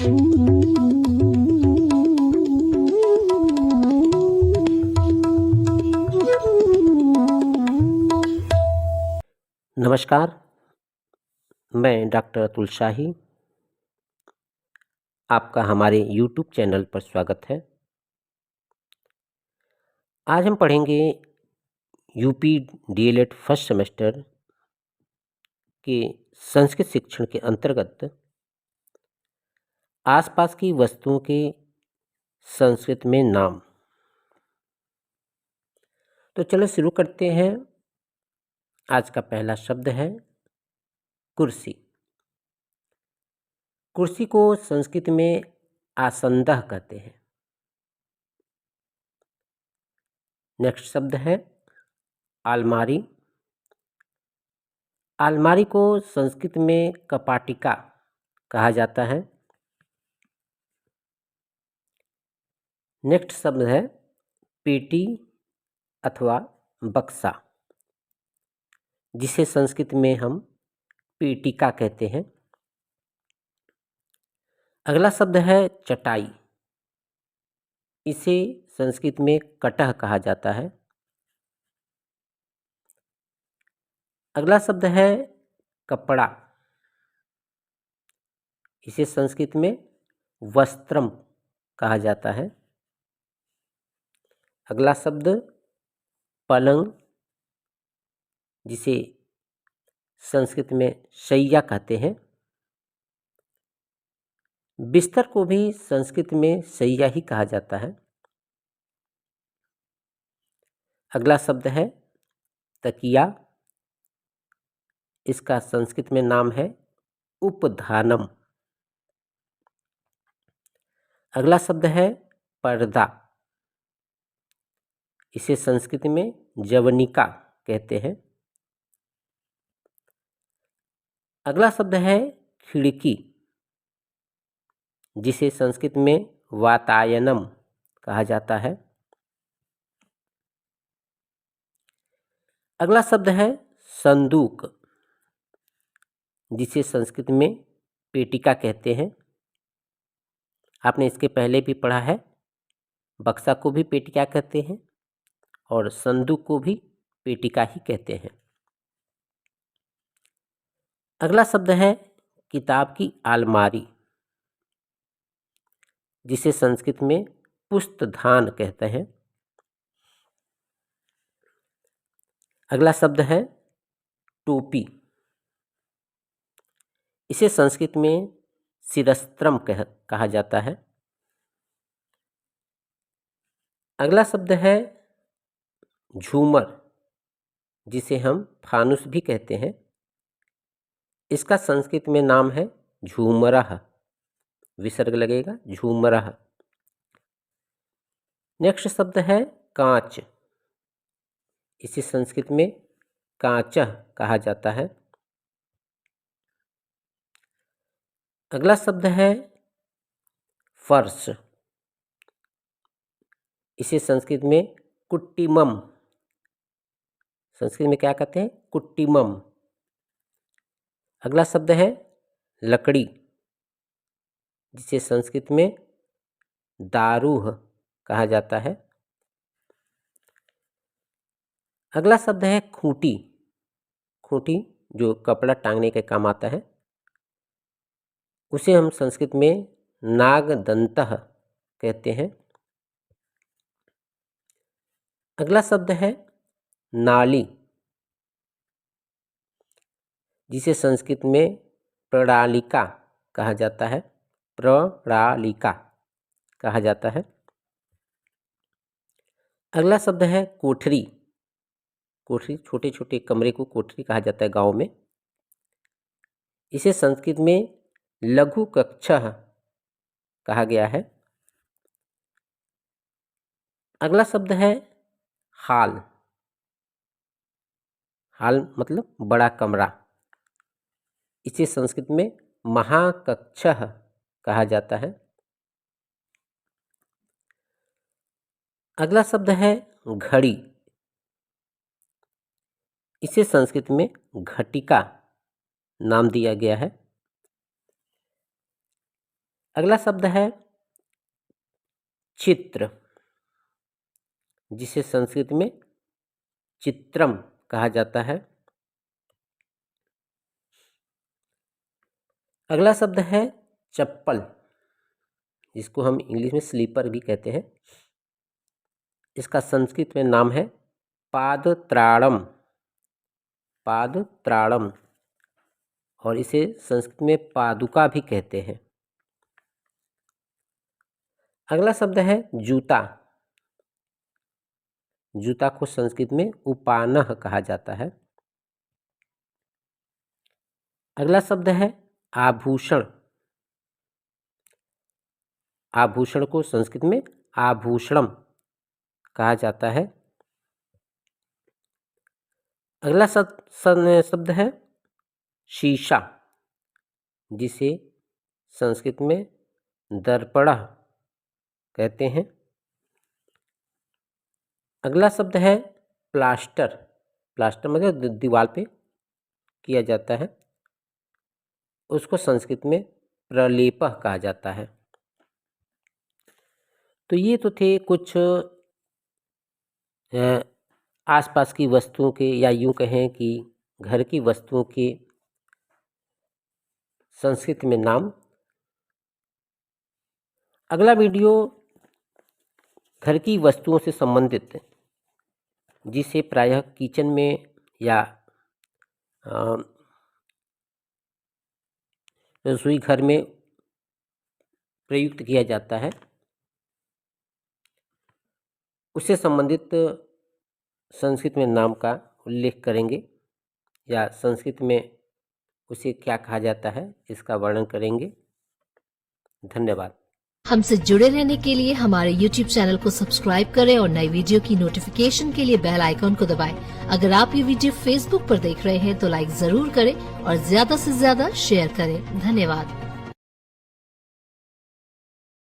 नमस्कार, मैं डॉक्टर अतुल शाही। आपका हमारे YouTube चैनल पर स्वागत है। आज हम पढ़ेंगे यूपी डीएलएड फर्स्ट सेमेस्टर के संस्कृत शिक्षण के अंतर्गत आसपास की वस्तुओं के संस्कृत में नाम। तो चलो शुरू करते हैं। आज का पहला शब्द है कुर्सी। कुर्सी को संस्कृत में आसंदः कहते हैं। नेक्स्ट शब्द है अलमारी। अलमारी को संस्कृत में कपाटिका कहा जाता है। नेक्स्ट शब्द है पेटी अथवा बक्सा, जिसे संस्कृत में हम पेटिका कहते हैं। अगला शब्द है चटाई। इसे संस्कृत में कटह कहा जाता है। अगला शब्द है कपड़ा। इसे संस्कृत में वस्त्रम कहा जाता है। अगला शब्द पलंग, जिसे संस्कृत में शैया कहते हैं। बिस्तर को भी संस्कृत में शैया ही कहा जाता है। अगला शब्द है तकिया। इसका संस्कृत में नाम है उपधानम। अगला शब्द है पर्दा। इसे संस्कृत में जवनिका कहते हैं। अगला शब्द है खिड़की, जिसे संस्कृत में वातायनम कहा जाता है। अगला शब्द है संदूक, जिसे संस्कृत में पेटिका कहते हैं। आपने इसके पहले भी पढ़ा है, बक्सा को भी पेटिका कहते हैं और संदूक को भी पेटिका ही कहते हैं। अगला शब्द है किताब की अलमारी, जिसे संस्कृत में पुस्तधान कहते हैं। अगला शब्द है टोपी। इसे संस्कृत में शिरस्त्रम कहा जाता है। अगला शब्द है झूमर, जिसे हम फानुस भी कहते हैं। इसका संस्कृत में नाम है झूमरः, विसर्ग लगेगा, झूमरः। नेक्स्ट शब्द है कांच। इसे संस्कृत में कांचः कहा जाता है। अगला शब्द है फर्श। इसे संस्कृत में कुट्टिमम, संस्कृत में क्या कहते हैं, कुट्टिमम। अगला शब्द है लकड़ी, जिसे संस्कृत में दारूह कहा जाता है। अगला शब्द है खूंटी। खूंटी जो कपड़ा टांगने के काम आता है, उसे हम संस्कृत में नागदंतः कहते हैं। अगला शब्द है नाली, जिसे संस्कृत में प्रणालिका कहा जाता है। प्रणालिका कहा जाता है। अगला शब्द है कोठरी। कोठरी, छोटे छोटे कमरे को कोठरी कहा जाता है गांव में। इसे संस्कृत में लघु कक्षः कहा गया है। अगला शब्द है हाल। हाल मतलब बड़ा कमरा। इसे संस्कृत में महाकक्षः कहा जाता है। अगला शब्द है घड़ी। इसे संस्कृत में घटिका नाम दिया गया है। अगला शब्द है चित्र, जिसे संस्कृत में चित्रम कहा जाता है। अगला शब्द है चप्पल, जिसको हम इंग्लिश में स्लीपर भी कहते हैं। इसका संस्कृत में नाम है पादत्राणम, पादत्राणम, और इसे संस्कृत में पादुका भी कहते हैं। अगला शब्द है जूता, जूता को संस्कृत में उपानह कहा जाता है। अगला शब्द है आभूषण, आभूषण को संस्कृत में आभूषणम कहा जाता है। अगला शब्द है शीशा, जिसे संस्कृत में दर्पण कहते हैं। अगला शब्द है प्लास्टर, प्लास्टर मतलब दीवार पे किया जाता है, उसको संस्कृत में प्रलेपः कहा जाता है। तो ये तो थे कुछ आसपास की वस्तुओं के, या यूँ कहें कि घर की वस्तुओं के संस्कृत में नाम। अगला वीडियो घर की वस्तुओं से संबंधित, जिसे प्रायः किचन में या रसोई घर में प्रयुक्त किया जाता है, उससे संबंधित संस्कृत में नाम का उल्लेख करेंगे, या संस्कृत में उसे क्या कहा जाता है इसका वर्णन करेंगे। धन्यवाद। हमसे जुड़े रहने के लिए हमारे YouTube चैनल को सब्सक्राइब करें और नई वीडियो की नोटिफिकेशन के लिए बेल आइकॉन को दबाएं। अगर आप ये वीडियो Facebook पर देख रहे हैं तो लाइक जरूर करें और ज्यादा से ज्यादा शेयर करें। धन्यवाद।